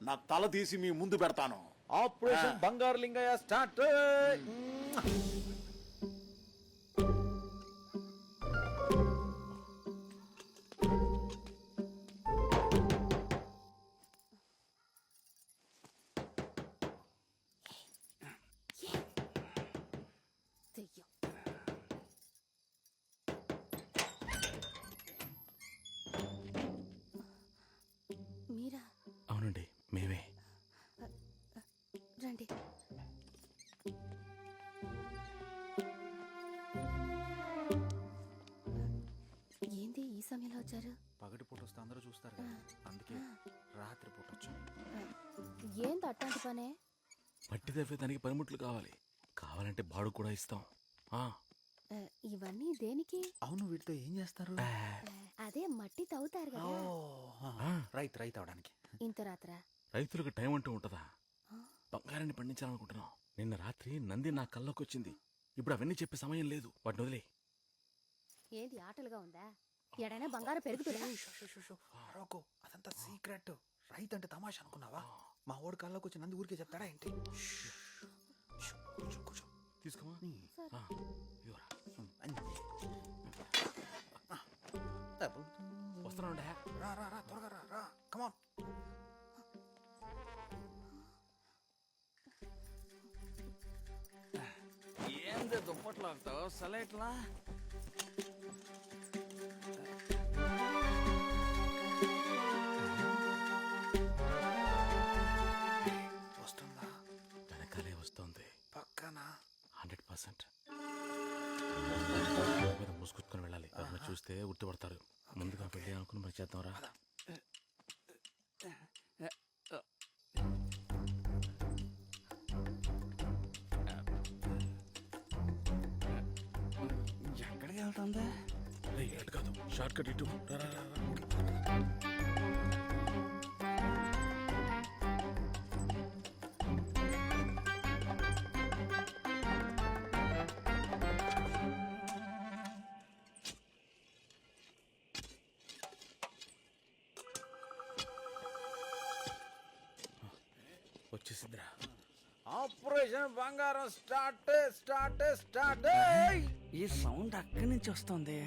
నా తల తీసి మీ ముందు పెడతాను. ఆపరేషన్ బంగారు లింగయ్య స్టార్ట్. మీరా? అవునండి, మేమే. రండి. ఏంది ఈ సమయంలో వచ్చారు? పగటి పూట వస్తే అందరూ చూస్తారు కదా, అందుకే రాత్రి పూట వచ్చాం. ఏంది అట్లాంటి పనే? మట్టి తవ్వేదానికి పనిముట్లు కావాలి. కావాలంటే బాడు కూడా ఇస్తాం. ఇవన్నీ దేనికి? అవును, వీటితో ఏం చేస్తారు? అదే మట్టి తవ్వుతారు కదా. రైతు అవడానికి. ఇంత రాత్రా? రైతులకు టైం అంటూ ఉంటదా? బంగారాన్ని పండించాలనుకుంటున్నాం. నిన్న రాత్రి నంది నా కల్లోకి వచ్చింది. ఇప్పుడు అవన్నీ చెప్పే సమయం లేదు, వాటిని వదిలే. ఏంది ఆటలుగా ఉందా? ఎడైనా బంగారం పెరుగుతుందా? అదంతా సీక్రెట్. రైతు అంటే తమాషా అనుకున్నావా? మా ఓడి కల్లోకి వచ్చి నంది ఊరికే చెప్తాడా ఏంటి? కూర్చో తీసుకోమా. వస్తున్నాను. రా త్వరగా రా కమాన్. ఏంది దుప్పట్లు ఆగుతావు? సలైట్లా వస్తుందా? వెనకాలే వస్తుంది. పక్కన 100%. మీద ముసుగుచ్చుకొని వెళ్ళాలి. ఎవరైనా చూస్తే గుర్తుపడతారు. ముందుగా పెళ్ళి అనుకుని మరి చేద్దాంరా. ఎక్కడికి వెళ్తుందా? అటు కాదు, షార్ట్ కట్ ఇటు. వచ్చేసిందిరా. ఆపరేషన్ బంగారం స్టార్ట్ స్టార్ట్ స్టార్ట్. ఈ సౌండ్ అక్కడి నుంచి వస్తుంది.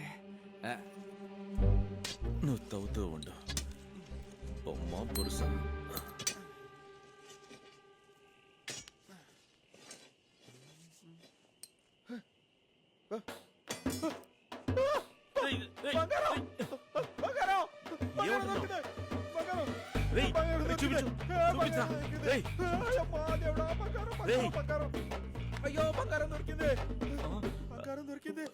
నువ్వు తవ్వుతూ ఉండు. బొమ్మ పురుష. అయ్యో బంగారం దొరికింది. బంగారం దొరికింది.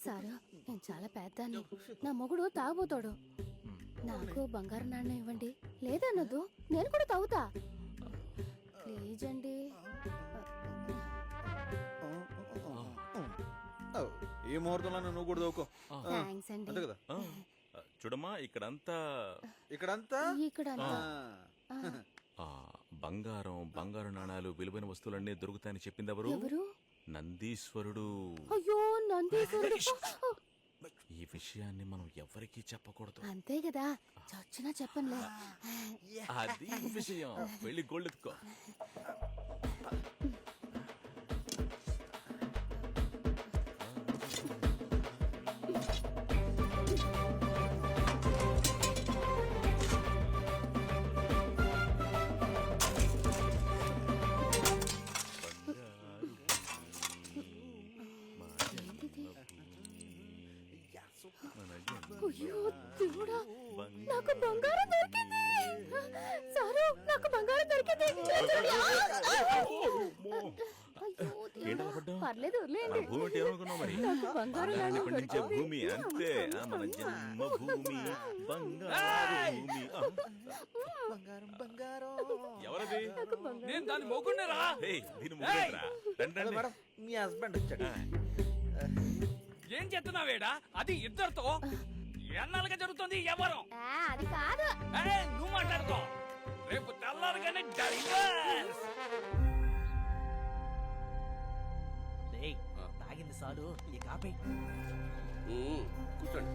సారు, నేను చాలా పెద్దాన్ని. నా మొగుడు తాగుబోతాడు. నాకు బంగారు నాణ్యం ఇవ్వండి. లేదన్నదు, నేను కూడా తాగుతా. ప్లీజ్ అండి. ఈ ముహూర్తంలో నువ్వు కూడా దోకో. థ్యాంక్స్ అండి. అంతే కదా? చూడమ్మా, ఇక్కడంతా ఇక్కడ బంగారు నాణాలు, విలువైన వస్తువులన్నీ దొరుకుతాయని చెప్పింది ఎవరు? ఎవరు? నందీశ్వరుడు. అయ్యో, నందీశ్వరుడు. ఈ విషయాన్ని మనం ఎవరికీ చెప్పకూడదు. అంతే కదా, చచ్చినా చెప్పనులే. అది విషయం. వెళ్ళి గోల్డ్ ఎత్తుకో. అయ్యో దేవుడా, నాకు బంగారం దొరికింది. సారు, నాకు బంగారం దొరికింది. పర్లేదు, నాకు బంగారం నాణ్యం పండించే దొరికింది. భూమి అంతే. మన జన్మ భూమి బంగారు భూమి. బంగారం బంగారం. ఎవరది? నేను దాన్ని మొగుండరా? దీని ముగ్గురా. మేడం, మీ హస్బెండ్ వచ్చాడు. ఏం చేస్తున్నావేడా? అది ఇద్దరితో ఎన్నాళ్ళుగా జరుగుతుంది ఎవరు? అది కాదు. నువ్వు మాట్లాడుకో. రేపు తెల్లారుగానే డైవర్స్. తాగింది సాలు, ఈ కాపీ. కూర్చోండి.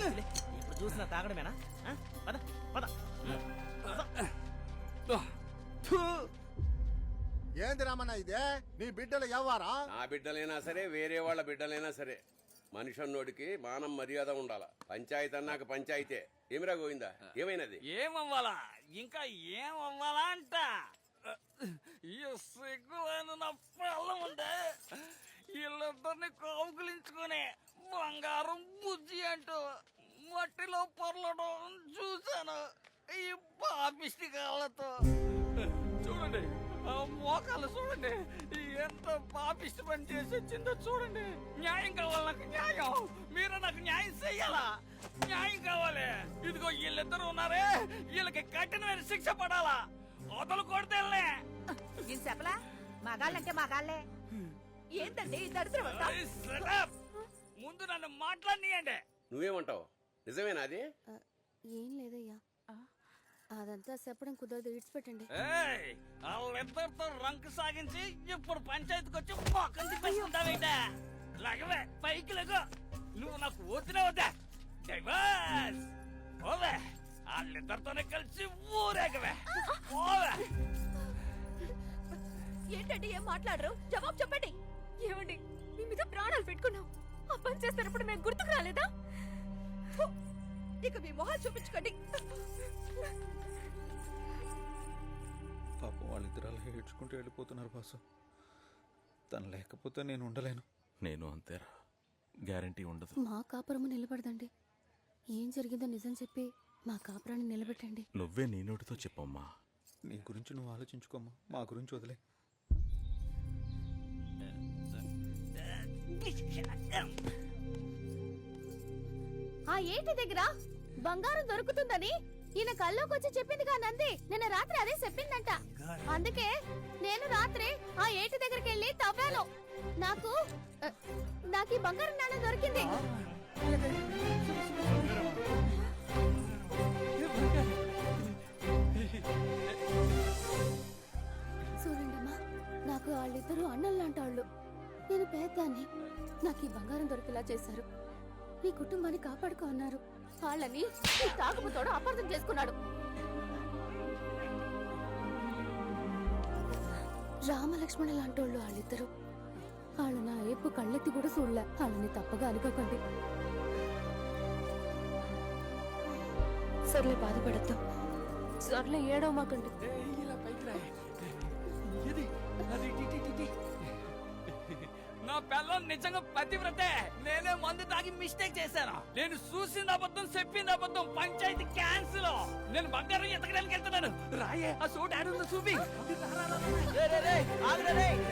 వద్దులే. ఇప్పుడు చూసిన తాగడమేనా ఆ? పద పద ఏంది రామన్న ఇదే నీ బిడ్డలు ఎవ్వారా నా బిడ్డలైనా సరే వేరే వాళ్ళ బిడ్డలైనా సరే మనిషి అన్నోడికి మానం మర్యాద ఉండాల. పంచాయతీ అన్నాక పంచాయతే. ఏమిరా గోవిందా, ఏమైనది? ఏమవ్వాలా ఇంకా ఏమవ్వాలా అంట ఈ సిగ్గులైన నా పిల్లం ఉంటే వీళ్ళిద్దరిని కౌగులించుకుని బంగారం బుజ్జి అంటూ మట్టిలో పొరలడం చూశాను ఈ పాపిష్టి కాళ్ళతో. చూడండి ఆ మోకాలు చూడండి ఎంత పాపిష్టి పని చేసి వచ్చిందో చూడండి. న్యాయం కావాలి నాకు, న్యాయం. మీరు నాకు న్యాయం చెయ్యాలా? న్యాయం కావాలి. ఇదిగో వీళ్ళిద్దరు ఉన్నారే, వీళ్ళకి కఠినమైన శిక్ష పడాలా. వదలు కొడితేనే నేను చెప్పలా మగాళ్ళంటే మగాళ్ళే. ఏంటండి ఈ దరిద్రం అంతా? ముందు నన్ను మాట్లాడియండి. నువ్వేమంటావు? నిజమేనా అది? ఏం లేదయ్యా, అదంతా చెప్పడం కుదరదు, ఇడిచిపెట్టండి. వాళ్ళిద్దరితో రంకు సాగించి ఇప్పుడు పంచాయతీకి వచ్చి మొక్కం తిప్పేసుకుంటావేంటే? లగవే పైకి లెగో. నువ్వు నాకు వద్దునే వద్దా? డైవర్స్ ఓవే. వాళ్ళిద్దరితోనే కలిసి ఊరేగవే. ఓవే. ఏంటండి ఏం మాట్లాడరు? జవాబు చెప్పండి. ఏమండి మీ మీద ప్రాణాలు పెట్టుకున్నాం, ఆ పని చేస్తున్నప్పుడు మేము గుర్తుకు రాలేదా? ఇక మీ మొహాలు చూపించుకోండి. పాపం వాళ్ళిద్దరు అలా ఏడ్చుకుంటూ వెళ్ళిపోతున్నారు బాసు. తను లేకపోతే నేను ఉండలేను. నేను అంతేరా, గ్యారంటీ ఉండదు. మా కాపురము నిలబడదండి. ఏం జరిగిందో నిజం చెప్పి మా కాపురాన్ని నిలబెట్టండి. నువ్వే నీ నోటితో చెప్పమ్మా. నీ గురించి నువ్వు ఆలోచించుకోమ్మా, మా గురించి వదిలే. ఆ ఏటి దగ్గర బంగారం దొరుకుతుందని ఈయన కల్లోకి వచ్చి చెప్పిందిగా నంది. నిన్న రాత్రి అదే చెప్పిందంట. అందుకే నేను రాత్రి ఆ ఏటి దగ్గరికి వెళ్ళి తవ్వాను. నాకు ఈ బంగారం నాణ్యం దొరికింది. చూడండమ్మా, నాకు వాళ్ళిద్దరూ అన్నల్లాంటి వాళ్ళు. నేను పేదాన్ని. నాకు ఈ బంగారం దొరికేలా చేశారు. నీ కుటుంబాన్ని కాపాడుకో అన్నారు. వాళ్ళని ఈ తాగుబోతోడు అపార్థం చేసుకున్నాడు. రామలక్ష్మణ లాంటి వాళ్ళు వాళ్ళిద్దరు. వాళ్ళు నా ఏపు కళ్ళెత్తి కూడా చూడలే. వాళ్ళని తప్పగా అనుకోకండి. సర్లే, బాధపడద్దు. సర్లే, ఏడవమాకండి. నా పిల్లం నిజంగా పతివ్రతే. నేనే మందు తాగి మిస్టేక్ చేశాను. నేను చూసింది అబద్ధం, చెప్పింది అబద్ధం. పంచాయతీ క్యాన్సిల్. నేను బంగారం ఎతకడానికి వెళ్తున్నాను. రాయే ఆ సోటు ఆడుందో చూపి.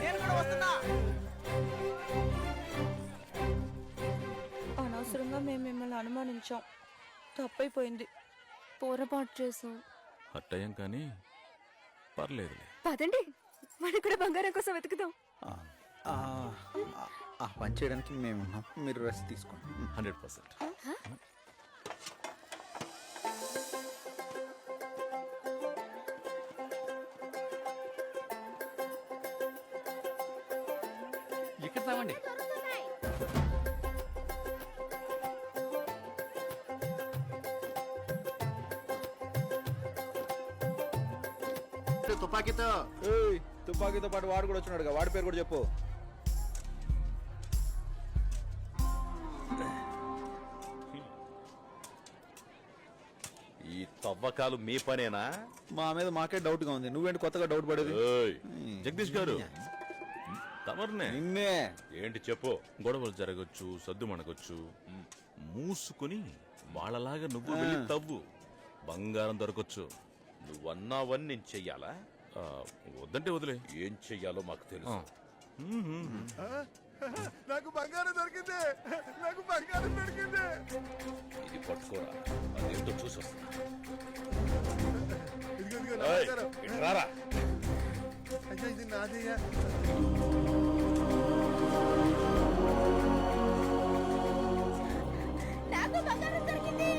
నేను కూడా వస్తున్నా. అనవసరంగా మేము మిమ్మల్ని అనుమానించాం, తప్పైపోయింది. పొరపాటు చేసాం. హట్టయ్యం కానీ పర్లేదులే. పదండి, మనం కూడా బంగారం కోసం వెతుకుదాం. ఆ పని చేయడానికి మేము ఉన్నాం. మీరు రెస్ట్ తీసుకోండి. 100%. ఇక్కడ తావండి. తుపాకీతో తుపాకీతో పాటు వాడు కూడా వచ్చినాడుగా. వాడి పేరు కూడా చెప్పు. ఈ తవ్వకాలు మీ పనేనా? మా మీద మాకే డౌట్ గా ఉంది. నువ్వేంటి కొత్తగా డౌట్ పడేది? జగదీష్ గారు, తమర్నే. నిన్నే. ఏంటి చెప్పు. గొడవలు జరగచ్చు, సద్దు మనకొచ్చు. మూసుకుని వాళ్ళలాగా నువ్వు వెళ్ళి తవ్వు, బంగారం దొరకొచ్చు. నువ్వన్నావని నేను చెయ్యాలా? వద్దంటే వదిలే. ఏం చెయ్యాలో మాకు తెలుసు. నాకు బంగారం దొరికింది. నాకు బంగారం దొరికింది. ఇది పట్టుకోరా, అదేంటో చూసి వస్తున్నా. ఇదిగో ఏయ్, ఇటు రారా. అయ్యో ఇది నాదయ్యా. నాకు బంగారం దొరికింది.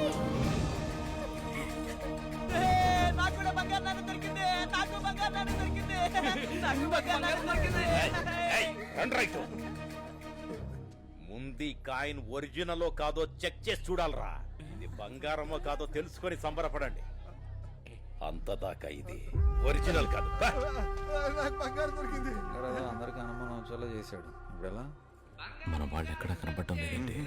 నాకు కూడా బంగారు నాన్న దొరికింది. నాకు బంగారు నాన్న దొరికింది. నాకు బంగారు నాన్న దొరికింది. ఏయ్, రండి రైట్. ముందు ముందు ఈ కాయిన్ ఒరిజినలో కాదో చెక్ చేసి చూడాలరా. ఇది బంగారమో కాదో తెలుసుకొని సంబరపడండి. అంతదాకా ఇది ఒరిజినల్ కాదు. బా. నాకు బంగారం దొరికింది. అందరికి అనుమానం వచ్చేలా చేశాడు. ఇప్పుడు ఎలా? మన వాళ్ళు ఎక్కడ కనపడటం లేదండి.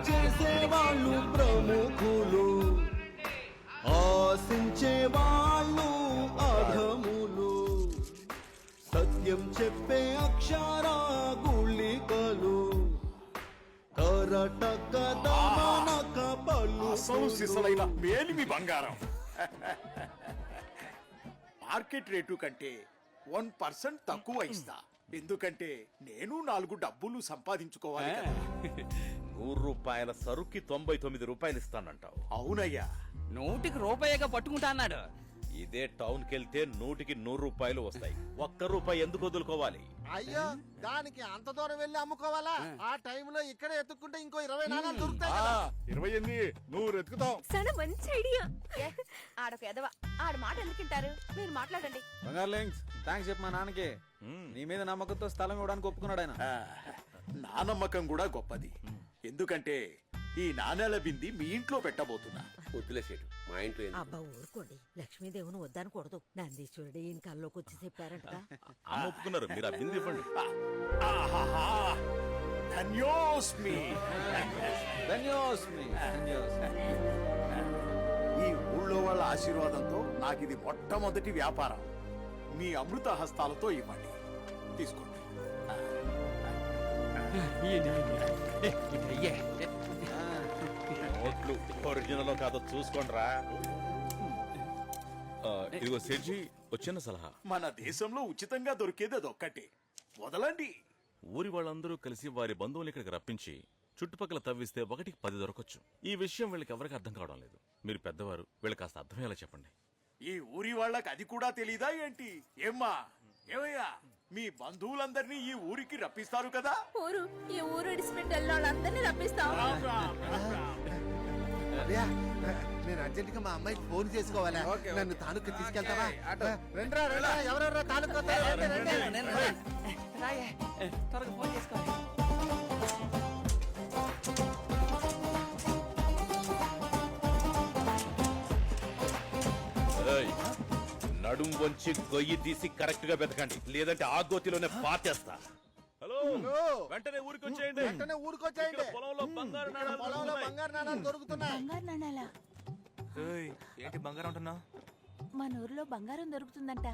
చేసేవాళ్ళు ప్రముఖులు, ఆశించేవాళ్ళు అధములు, సత్యం చెప్పే అక్షర గుళికలు, కరటక దమనక అసలు సిసలైన మేలిమి బంగారం. మార్కెట్ రేటు కంటే 1% తక్కువ ఇస్తా. ఎందుకంటే నేను 4 డబ్బులు సంపాదించుకోవాలి కదా. 100 రూపాయల సరుక్కి 99 రూపాయలు ఇస్తానంటావు. అవునయ్యా. 100కి రూపాయిగా పట్టుకుంటా అన్నాడు. ఇదే టౌన్ కెళ్తే 100కి 100 రూపాయలు వస్తాయి. ₹1 ఎందుకు వదులుకోవాలి? అయ్యో, దానికి అంత దూరం వెళ్ళి అమ్ముకోవాలా? ఆ టైంలో ఇక్కడే ఎత్తుక్కుంటే ఇంకో 20 నాణాలు దొరుకుతాయి కదా. 28 నువ్వు ఎత్తుకుతావు. చాలా మంచి ఐడియా. ఆడొక ఎదవ. ఆడ మాట ఎందుకుంటారు? మీరు మాట్లాడండి. బంగారు లింక్స్ థ్యాంక్స్ చెప్పు మా నాన్నకి. నీ మీద నమ్మకంతో స్థలం ఇవ్వడానికి ఒప్పుకున్నాడు ఆయన. నా నమ్మకం కూడా గొప్పది. ఎందుకంటే ఈ నాణేల బింది మీ ఇంట్లో పెట్టబోతున్నా. వదిలేసేటు మా ఇంట్లో ఎందుకు? అబ్బా ఊరుకోండి, లక్ష్మీదేవిని వద్దనకూడదు. నందీశ్వరుడు ఈయన కల్లోకి వచ్చి చెప్పారంట. అమ్మ ఒప్పుకున్నారు, మీరు ఆ బిందు ఇవ్వండి. ఆహాహా! ధన్యోస్మి. ధన్యోస్మి, ధన్యోస్మి. ఈ ఊళ్ళో వాళ్ళ ఆశీర్వాదంతో నాకు ఇది మొట్టమొదటి వ్యాపారం. మీ అమృత హస్తాలతో ఇవ్వండి. తీసుకోండి. నోట్లు ఒరిజినల్ కాదో చూసుకోండిరా. ఇదిగో సెడ్జి, వచ్చిన సలహా. మన దేశంలో ఉచితంగా దొరికేది అదొక్కటే. వదలండి. ఊరి వాళ్ళందరూ కలిసి వారి బంధువులు ఇక్కడికి రప్పించి చుట్టుపక్కల తవ్విస్తే 1కి 10 దొరకచ్చు. ఈ విషయం వీళ్ళకి ఎవరికి అర్థం కావడం లేదు. మీరు పెద్దవారు, వీళ్ళకి కాస్త అర్థమయ్యేలా చెప్పండి. ఈ ఊరి వాళ్ళకి అది కూడా తెలీదా ఏంటి? ఏమ్మా, ఏమయ్యా, మీ బంధువులందరినీ ఈ ఊరికి రప్పిస్తారు కదా? ఈ ఊరు ఇడిసిపెట్టి వెళ్ళాలందరినీ రప్పిస్తాం. అయ్యా, నేను అర్జెంట్ గా మా అమ్మాయికి ఫోన్ చేసుకోవాలా? నన్ను తాలూకు తీసుకెళ్తావా? రండ్రా రండ్రా, ఎవరెవరో తాలూకు వస్తారు. రండి, రండి. రాయే, త్వరగా ఫోన్ చేసుకో. ఏయ్, నడుం వంచి గొయ్యి తీసి కరెక్ట్ గా బెతకండి, లేదంటే ఆ గోతిలోనే పాతేస్తా. హలో, వెంటనే ఊరికి వచ్చేయండి. వెంటనే ఊరుకొచ్చేయండి. ఇక్కడ పొలంలో బంగారు ఇక్కడ నాణాలు పొలంలో దొరుకుతున్నాయి. బంగారు నాణాలు దొరుకుతున్నాయి. బంగారు నాణాలా? ఏంటి బంగారం అంటున్నావు? మన ఊర్లో బంగారం దొరుకుతుందంట.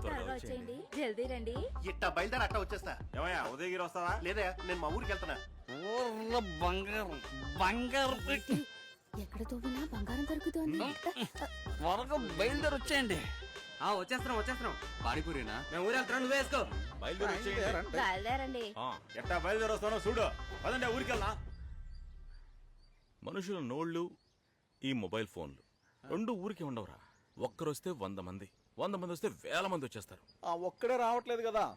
త్వరగా వచ్చేయండి. జల్దీ రండి. ఇట్ట బయలుదేరి అట్ట వచ్చేస్తా. ఏమయ్యా, ఉదయగిరి వస్తావా? లేదా నేను మా ఊరికి వెళ్తున్నా. ఊర్లో బంగారం బంగారం పెట్టి ఎక్కడ తవ్వినా బంగారం దొరుకుతుంది. త్వరగా బయలుదేరి వచ్చేయండి. వచ్చేస్తున్నాం. పానీపూరినా? మేము ఊరు వెళ్తున్నాం, నువ్వు వేసుకో. బయలుదేరి వచ్చేయండి. బయలుదేరండి. ఎట్టా బయలుదేరి వస్తానో చూడు. పదండి ఊరికెళ్ళా. మనుషుల నోళ్లు, ఈ మొబైల్ ఫోన్లు 2 ఊరికి ఉండవురా. ఒక్కరొస్తే 100 మంది, 100 మంది వస్తే 1000 మంది వచ్చేస్తారు. ఒక్కడే రావట్లేదు కదా.